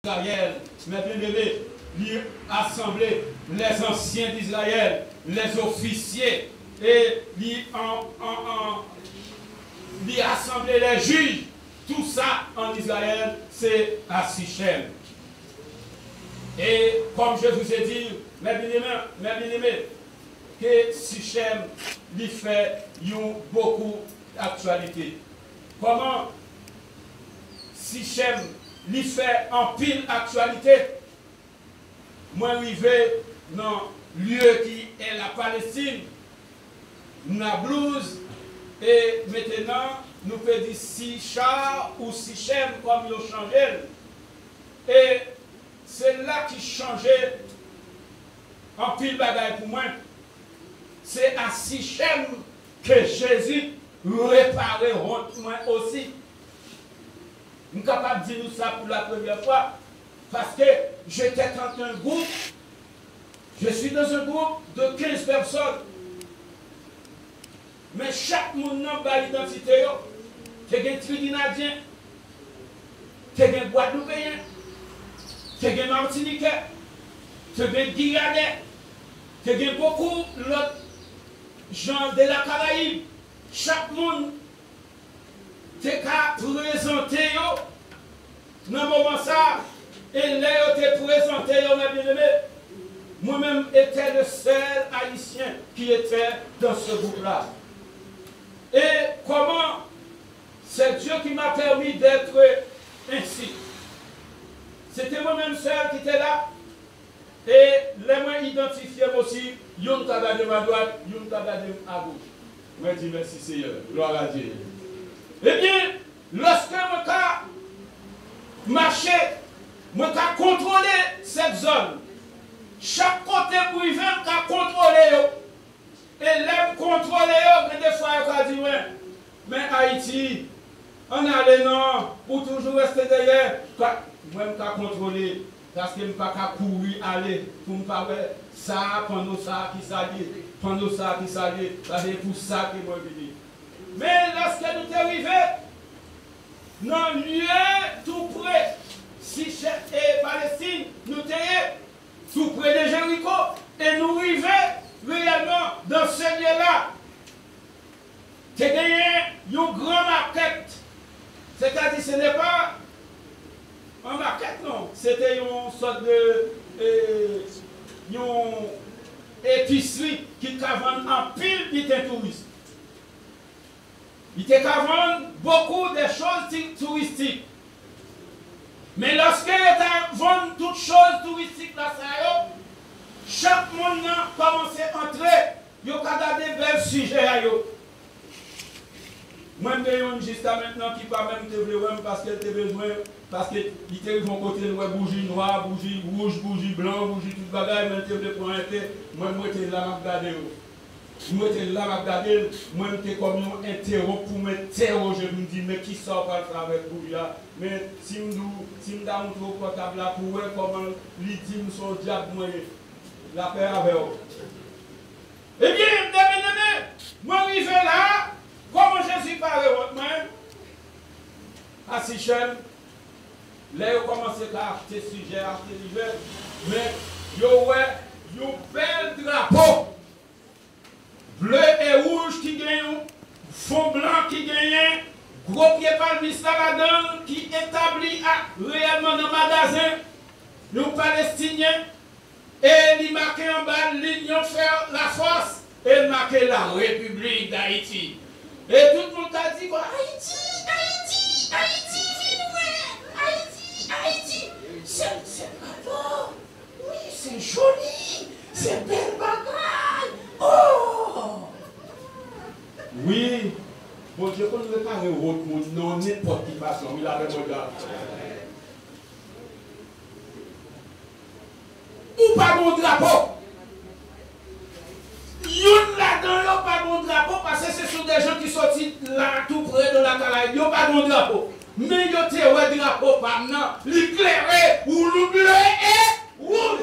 Israël, mes bien-aimés, lui assembler les anciens d'Israël, les officiers, et lui assembler les juges. Tout ça en Israël, c'est à Sichem. Et comme je vous ai dit, mes bien-aimés, que Sichem lui fait beaucoup d'actualité. Comment Sichem lui fait en pile actualité? Moi, arrivé dans le lieu qui est la Palestine, Nablus, et maintenant, nous pouvons dire Sichar ou Sichem comme ils ont changé. Et c'est là qui changeait en pile bagaille pour moi. C'est à Sichem que Jésus réparait honte moi aussi. Je suis capable de dire ça pour la première fois parce que j'étais dans un groupe, je suis dans un groupe de 15 personnes. Mais chaque monde n'a l'identité. Tu as un Trinidadien, tu as un Guadeloupéen, tu as un Martiniquais, tu as un Guyanais, tu as beaucoup d'autres gens de la Caraïbe. Chaque monde te présenté dans le moment ça, et là te présenté, moi-même étais le seul haïtien qui était dans ce groupe-là. Et comment c'est Dieu qui m'a permis d'être ainsi. C'était moi-même seul qui était là. Et les moins identifiés aussi, yon t'a gardé ma droite, yon t'a gardé à gauche. Je dis merci Seigneur, gloire à Dieu. Eh bien, lorsque je marché, je contrôlé cette zone. Chaque côté pour y venir, je contrôlé. Et l'aime contrôler, mais des fois, je dis, ouais, mais Haïti, on a les noms, pour toujours rester derrière. Moi, je contrôler, parce que je ne peux pas courir, aller, pour ne pas faire ça, pendant ça qui s'allie, pendant ça qui s'allie, c'est pour ça que moi je dis. Mais lorsque nous sommes arrivés, dans le lieu tout près, Sichem et Palestine, nous étions tout près de Jéricho, et nous arrivons réellement dans ce lieu-là. Tu as gagné une grande maquette. C'est-à-dire ce n'est pas une maquette, non. C'était une sorte de épicerie qui vend en pile des touristes. Il te vend beaucoup de choses touristiques. Mais lorsque tu vends toutes choses touristiques là, chaque monde a commencé à entrer, il y a des belles sujets. Moi, je suis jusqu'à maintenant qui pas même te voir parce qu'elle a besoin, parce qu'ils te vont côté de bougie noire, bougie rouge, bougie blanc, bougie toute bagaille, mais tu veux pour un thé, moi, je suis là, je regarde. Moi, je suis là, je regarde. Moi, je suis comme un interro pour m'interroger. Je me dis, mais qui sort par le travail pour lui là? Mais si je me montre au portable là, pour voir comment lui dit, son diable, la paix avec eux. Eh bien, moi, je suis là, comment Jésus parle votre main? À Sichem, là, ils ont commencé à acheter sujet, acheter l'hiver, mais ils ont un bel drapeau, bleu et rouge qui gagne, fond blanc qui gagne, gros pied palmiste là-dedans qui établit réellement dans le magasin, nous Palestiniens. Et il marque en bas l'Union faire la force et il marque la République d'Haïti. Et tout le monde a dit quoi? Haïti, Haïti, Haïti, Haïti, Haïti. C'est cadeau. Oui, c'est joli. C'est belle bagaille. Oh! Oui. Bon Dieu, quand nous ne parlons pas de monde, non, n'importe qui façon, il avait mon gars. Ou pas mon drapeau. Yon là-dedans, yon pas mon drapeau parce que ce sont des gens qui sortent là tout près de la Caraïbe. Yon pas mon drapeau. Mais yon te ouais drapeau par nan, l'éclairé ou le bleu et rouge.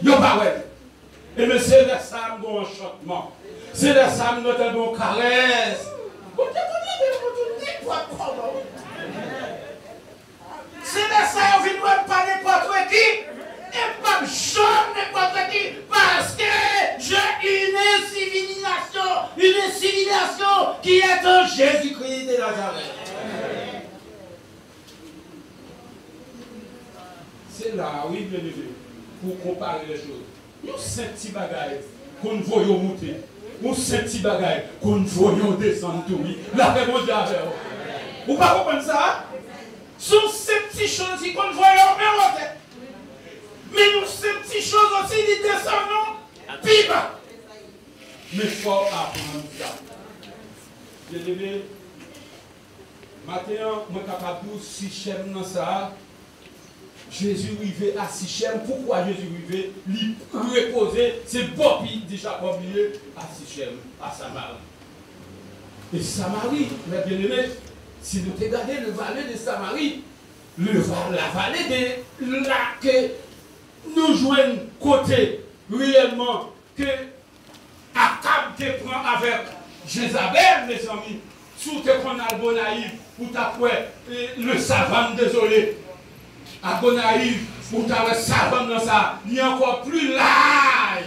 Yon pas ouais. Et mais c'est là ça mon enchantement. C'est là ça notre bon caresse. Vous te connaissez n'importe comment. Nazareth. C'est là, oui, bien élevé, pour comparer les choses. Nous, c'est un petit bagage qu'on voyons monter. Nous, c'est un petit bagage qu'on voyons descendre tout. La réponse est avec vous. Vous ne comprenez pas ça? Ce sont ces petites choses qu'on voyons monter. Mais nous, ces petites choses aussi, ils descendent, puis bas. Mais il faut apprendre ça. Bien élevé, maintenant, moi, capable de si j'aime dans ça. Jésus arrivait à Sichem. Pourquoi Jésus arrivait? Il reposait ses bopis déjà oubliés à Sichem, à Samarie. Et Samarie, mes bien-aimés, si nous regardons le vallée de Samarie, la vallée de là que nous jouons côté réellement que Akab te prend avec Jézabel, mes amis, sous te prend Albonaïf, ou ta le savant, désolé. À Gonaïve, pour ta savane dans ça, il y a encore plus large.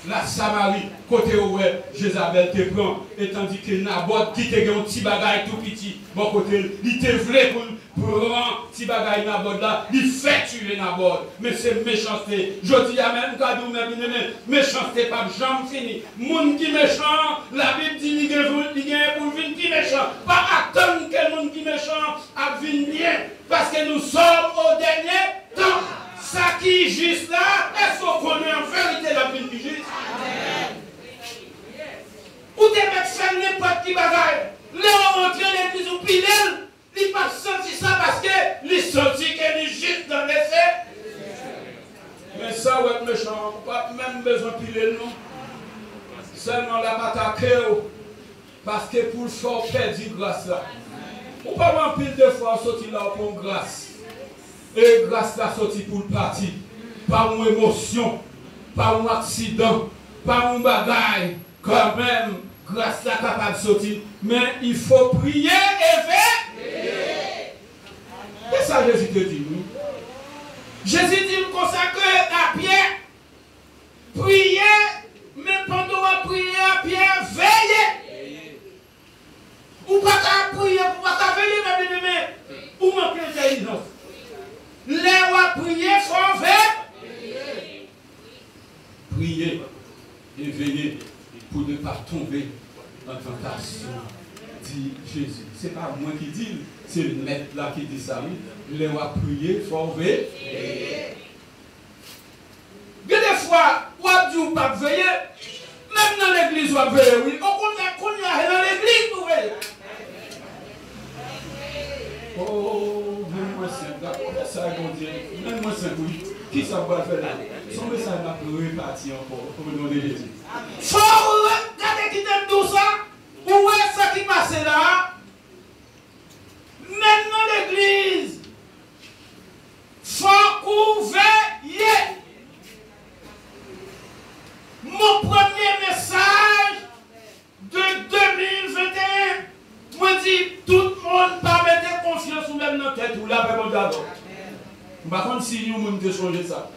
La Samarie, côté où Jézabel te prend, et tandis que Naboth qui te un petit bagage tout petit, bon côté, il te voulait pour prendre petit bagage Naboth là, il fait tuer Naboth. Mais c'est méchanceté. Je dis à même cadeau, méchanceté pas jamais fini. Moun qui méchant, la Bible dit qu'il y a pour venir qui méchant. Pas attendre que moun qui méchant a venir bien, parce que nous sommes au dernier temps. Ça qui est juste là, est-ce qu'on connaît en vérité la vie qui est juste? Ou des mecs faire n'importe qui bagaille. Là, on rentre dans l'église ou pile, ils ne pas senti ça parce que ils senti qu'elle est juste dans l'essai. Mais ça, ouais, méchant, pas même besoin de piler, non. Seulement la patate, parce que pour le faire perdre grâce là. Ou pas en pile de fois sortir là pour grâce. Et grâce à sorti pour le parti, pas une émotion, pas un accident, pas un bagaille, quand même, grâce à capable de sortir. Mais il faut prier et faire. Et ça, Jésus te dit, nous. Jésus dit, nous consacrer à Pierre, prier, mais pendant qu'on prier à Pierre, veillez. Ou pas qu'à prier, ou pas qu'à veiller, mes bien-aimés, ou manquer d'intelligence. Les rois prier, faut faire. Prier et veiller pour ne pas tomber en tentation, dit Jésus. Ce n'est pas moi qui dis, c'est le maître là qui dit ça. Les rois prier, faut veiller. Des fois, on dit ou pas veiller, même dans l'église, on veiller, oui. On y a dans l'église, vous voyez. Oh, même moi c'est d'accord, ça mon Dieu, même moi c'est oui. Qui ça va faire là? Son message va repartir encore, comme le nom de Jésus. Faut regarder qui t'aime tout ça, où est ce qui passe là? Même dans l'église, faut qu'on veille. Mon premier message de 2021, moi dis tout le monde pas mettre confiance ou même dans la tête ou là vraiment d'abord. Par contre, si nous avons changé ça.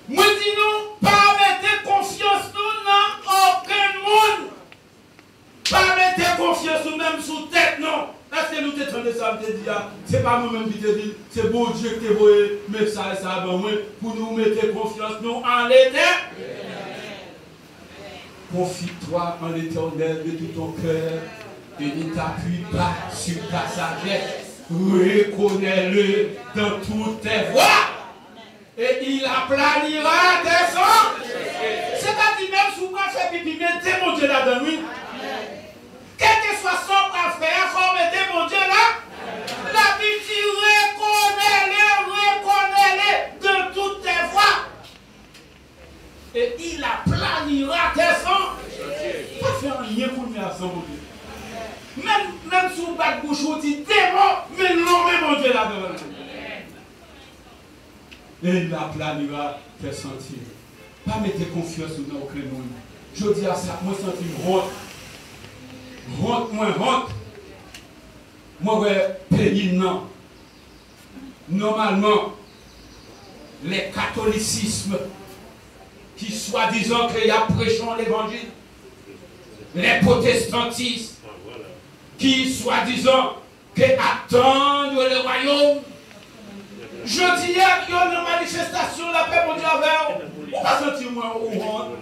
Moi dis nous pas mettre confiance nous dans aucun monde. Pas mettre confiance nous même sous tête non. Est-ce que nous te traînons ça, me dit, c'est pas moi-même qui te dis, c'est bon Dieu qui te voit, mais ça et ça, pour nous mettre confiance nous en l'éternel. Confie-toi en l'éternel de tout ton cœur et ne t'appuie pas sur ta sagesse. Reconnais-le dans toutes tes voies et il aplanira tes sons. C'est-à-dire même si vous faites pipi, mettez mon Dieu là-dedans, oui. Quel que soit son frère, il faut mettre mon Dieu là. La Bible dit reconnais-le de toutes tes voies. Et il aplanira tes sons. Pas faire rien pour nous à son Dieu. Même si vous battez bouche, vous dites démon, mais non, mais mon Dieu là-dedans. Et il aplanira tes sentiers. Pas mettre confiance dans aucun monde. Je dis à ça, moi, je sens honte. Honte, moi, pays non. Normalement, les catholicismes qui soi-disant qu'il y a prêchant l'évangile, les protestantistes qui, soi-disant, que attendent le royaume. Je dis, il y a une manifestation, la paix mondiale, on va sentir moi au monde.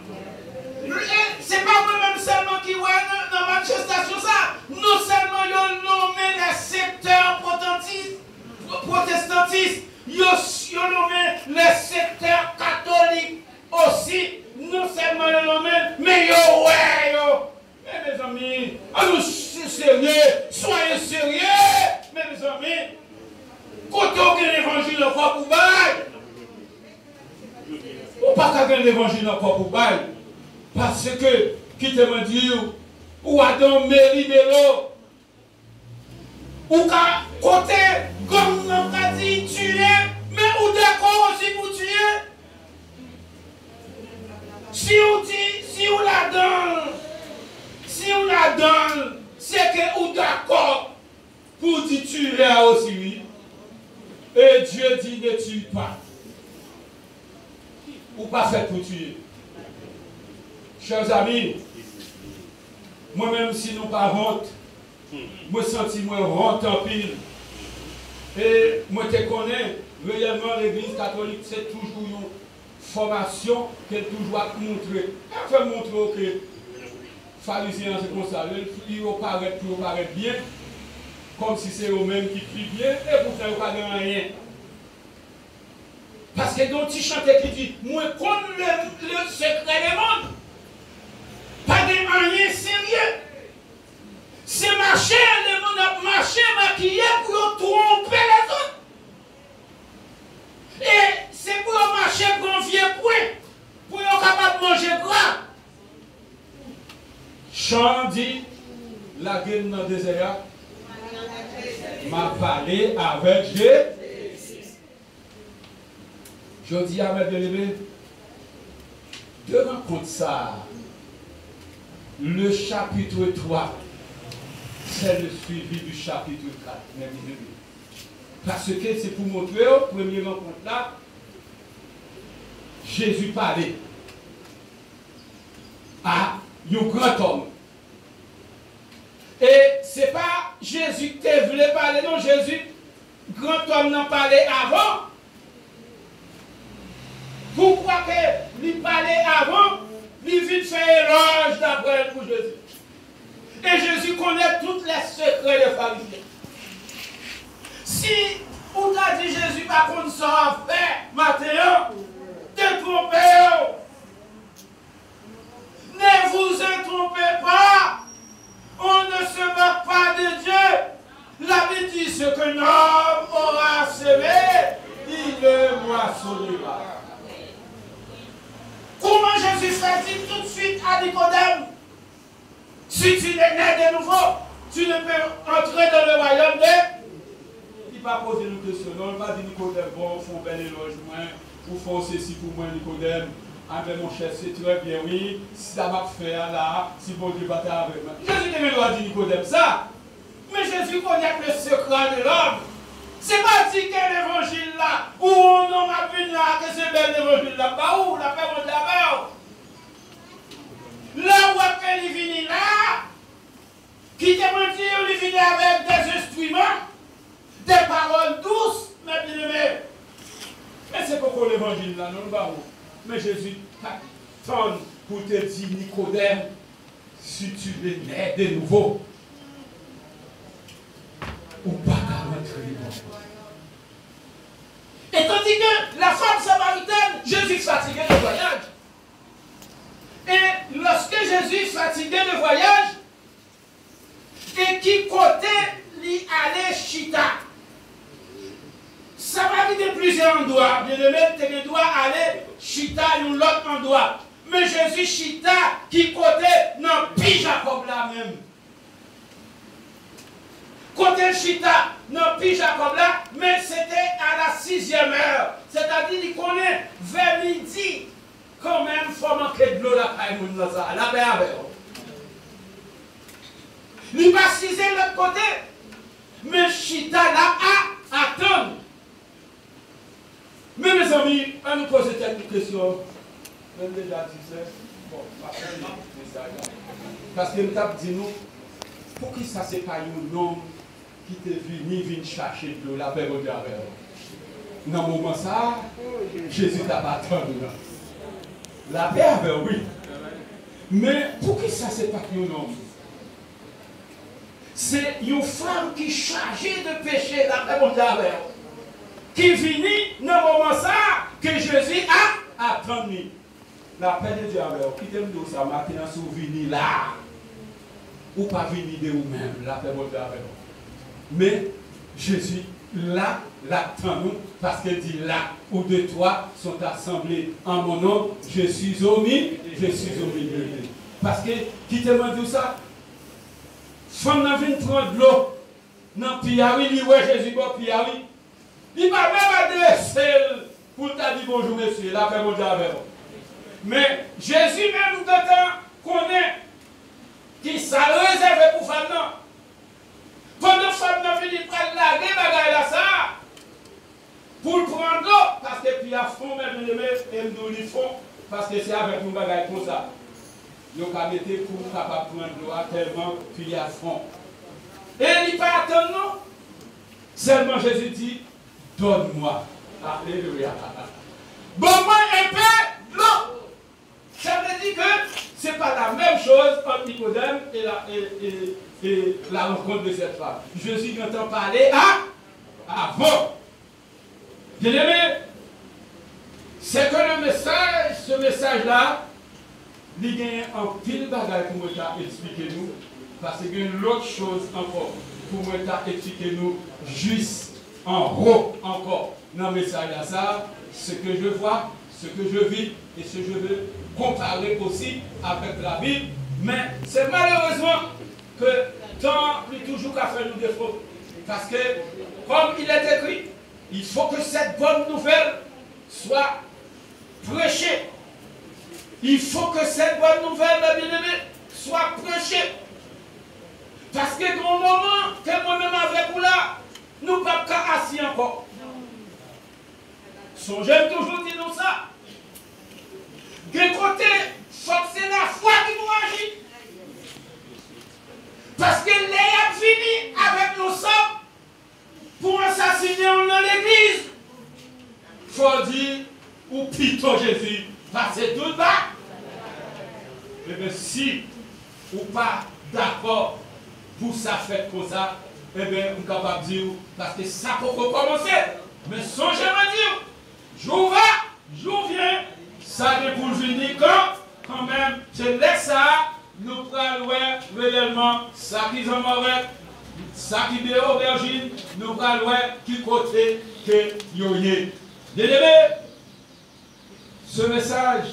C'est pas moi-même seulement qui voit dans la manifestation ça. Non seulement ils ont nommé les secteurs protestantistes, ils ont nommé les secteurs catholiques aussi. Non seulement ils ont nommé, mais ils ont mais mes amis, allons sérieux, soyez sérieux, mes amis. Quand on a l'évangile encore pour bail, ou pas qu'à l'évangile encore pour bail. Parce que, qui te m'a dit, ou Adam Mélimelo, ou qu'à côté, comme on a dit, tuer, mais ou d'accord aussi pour tuer. Si on dit, si on la donne, c'est que ou d'accord pour dire tuer aussi, oui. Et Dieu dit ne tue pas. Ou pas fait pour tuer. Chers amis, moi-même si nous pas honte, moi senti moi honte en pile. Et moi te connais, réellement l'église catholique c'est toujours une formation qu'elle toujours a montré. Elle fait montrer que les pharisiens c'est comme ça, ils paraissent bien, comme si c'est eux-mêmes qui crient bien, et pourtant ils ne pas rien. Parce que donc tu chantes qui dit, moi connais le secret des mondes. Pas de rien sérieux. C'est marcher, le monde a marché, maquillé pour tromper les autres. Et c'est pour marcher pour un vieux point, pour être capable de manger gras. Chant dit, la gueule dans le désert, m'a parlé avec Jésus. Je dis à mes bien-aimés, devant compte ça, le chapitre 3, c'est le suivi du chapitre 4. Parce que c'est pour montrer au premier rencontre là, Jésus parlait à un grand homme. Et ce n'est pas Jésus qui voulait parler, non, Jésus, grand homme, n'en parlait avant. Pourquoi qu'il parlait avant? Il vient faire éloge d'après pour Jésus. Et Jésus connaît tous les secrets des pharisiens. Si on t'a dit Jésus par contre ça a fait, Matthieu, te trompez. Ne vous trompez pas. On ne se moque pas de Dieu. La Bible dit ce que l'homme aura semé, il le moissonnera. Comment Jésus fait dit tout de suite à Nicodème, si tu es né de nouveau, tu ne peux entrer dans le royaume de... Il va poser une question, non, il va dire Nicodème, bon, il faut un bel éloge, ou faut ceci pour moi, Nicodème. Ah ben mon cher, c'est très bien, oui, si ça va faire là, si bon Dieu va avec moi. Jésus ne doit dire Nicodème ça, mais Jésus connaît le secret de l'homme. C'est pas dit que l'évangile là, où on a vu là, que c'est bel l'évangile là, pas où, la paix monte là-bas. Là où il vient là, qui te mentit, il vient avec des instruments, des paroles douces, mais bien aimé. Mais c'est pourquoi l'évangile là, non, pas où. Mais Jésus t'attend pour te dire, Nicodème, si tu es né de nouveau, ou pas qu'à rentrer. Et tandis que la femme samaritaine, Jésus fatigué de voyage. Et lorsque Jésus fatigué de voyage, et qui côté lui allait chita. Ça va dire de plusieurs endroits. Bien aimé, tu dois aller chita dans l'autre endroit. Mais Jésus chita qui côté dans Pi Jacob là même. Côté chita dans Pi Jacob là, mais c'était à la 6e heure. C'est-à-dire qu'il connaît vers midi. Quand même, il faut manquer de l'eau là, la paix avec. Il va ciser l'autre côté. Mais chita là attend. Mais mes amis, à nous poser quelques questions. Même déjà dit ça. Parce que nous avons dit nous, pour qui ça c'est pas un homme qui te venu chercher de la paix au diable. Dans le moment ça, Jésus t'a pas attendu. La paix avait oui. Mais pour qui ça c'est pas un homme? C'est une femme qui est chargée de péché, la paix au diable. Qui finit dans le moment ça que Jésus a attendu. La paix de Dieu alors, qui t'aime de ça, maintenant, si vous venez là, ou pas venir de vous-même, la paix de Dieu alors. Mais Jésus, là, l'attend-nous, parce qu'il dit là, où deux, trois sont assemblés en mon nom, je suis au milieu d'eux. Parce que, qui t'aime de ça, femme n'a venu prendre de l'eau, dans le piaoui, il dit, ouais, Jésus, bon, piaoui. Il va même adresser pour t'a dit bonjour, monsieur, la paix de Dieu alors. Mais Jésus même de temps connaît qui ça réservé pour femme non. Pendant femme non finit par laguer bagaille là ça pour le prendre l'eau parce que puis à fond même et nous lui font parce que c'est avec nous bagaille comme ça. Nous avons été pour capable prendre l'eau tellement puis à fond. Et il pas attendre non. Seulement Jésus dit donne-moi. Alléluia. Bon-moi un peu l'eau. Ça veut dire que ce n'est pas la même chose entre Nicodème et la rencontre de cette femme. Jésus entend parler avant. Bien aimé, c'est que le message, ce message-là, il y a un pile bagaille pour nous expliquer nous, parce qu'il y a une autre chose encore pour nous expliquer nous, juste en haut encore dans le message-là, ça, ce que je vois, ce que je vis et ce que je veux comparer aussi avec la Bible, mais c'est malheureusement que tant il toujours qu'à faire nous défaut. Parce que, comme il est écrit, il faut que cette bonne nouvelle soit prêchée. Il faut que cette bonne nouvelle, mes bien-aimés, soit prêchée. Parce que dans le moment que moi-même avec vous là, nous ne sommes pas assis encore. Songez toujours dire nous ça. De côté, c'est la foi qui nous agit. Parce que les a fini avec nos sommes pour assassiner dans l'église. Il faut dire, ou plutôt Jésus, passez tout bas. Eh bien, si ou pas d'accord pour ça fait comme ça, eh bien, on est capable de dire, parce que ça peut commencer. Mais songez-moi dire, j'ouvre va, j'ouvre viens. Ça n'est pour venir quand même, c'est là ça, nous prenons réellement ça qui est mauvais, ça qui est aubergine, nous prenons qui côté que yoye. Bien-aimé, ce message,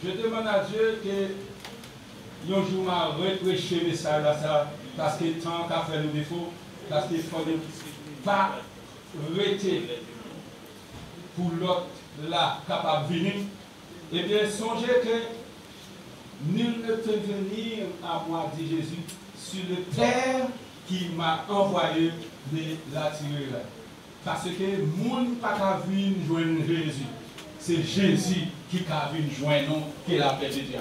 je demande à Dieu que un jour m'a repréché le message là ça, parce que tant qu'à faire le défaut, parce qu'il ne faut pas arrêter pour l'autre là capable de venir, eh bien, songez que nul ne peut venir à moi, dit Jésus, sur le Père qui m'a envoyé de l'attirer là. Parce que moun pas qu'à venir joindre Jésus. C'est Jésus qui a venir joindre nous, qui est la paix de Dieu.